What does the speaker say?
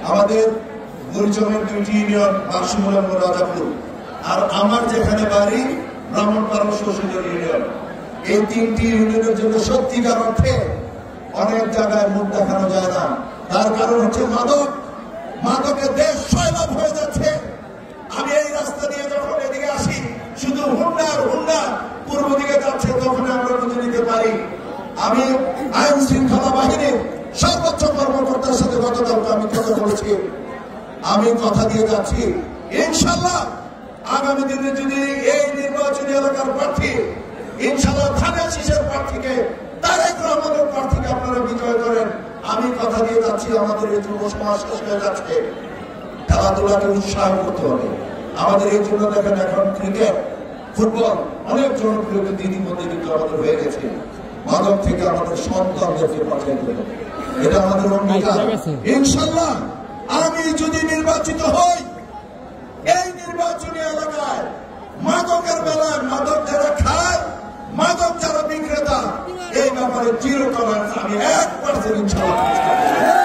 আমাদের গুরুজনের 2টি ইউনিয়ন বাক্সমুল এবং রাজাপুর, আর আমার যেখানে বাড়ি ব্রাহ্মণপাড়া শ্বশুর ইউনিয়ন। এই 3টি ইউনিয়নের জন্য সত্যিকার অর্থে অনেক জায়গায় মুখ দেখানো যায় না। তার কারণ হচ্ছে মাদকের দেশ সয়লাভ হয়ে যাচ্ছে। আমি এই রাস্তা দিয়ে যখন এদিকে আসি শুধু হুন্ডা আর হুন্ডা পূর্ব দিকে যাচ্ছে, তখন আমরা বুঝে নিতে পারি। আমি আইন শৃঙ্খলা বাহিনীর সর্বোচ্চ কর্মকর্তার সাথে গতকালকে আমি কথা বলেছি। আমি কথা দিয়ে যাচ্ছি ইনশাল্লাহ আগামী দিনে যদি এই নির্বাচনী এলাকার প্রার্থী ইনশাল্লাহ ধানের শীষের প্রার্থীকে তারেক রহমানের প্রার্থীকে আপনারা বিজয় করেন, আমি কথা দিয়ে যাচ্ছি আমাদের এই যুব সমাজ শেষ হয়ে যাচ্ছে। খেলাধুলাকে উৎসাহ করতে হবে আমাদের। এই জন্য দেখেন এখন ক্রিকেট, ফুটবল অনেক জনপ্রিয় ইতিমধ্যে কিন্তু আমাদের হয়ে গেছে। মাদক থেকে আমাদের সন্তানদেরকে পাঠিয়ে দেবে, এটা আমাদের অঙ্গীকার। ইনশাল্লাহ আমি যদি নির্বাচিত হই, এই নির্বাচনী এলাকায় মাদকের বেলায় মাদক যারা খায়, মাদক যারা বিক্রেতা, এই ব্যাপারে জিরো টলারেন্স আমি 1% ইনশাল্লাহ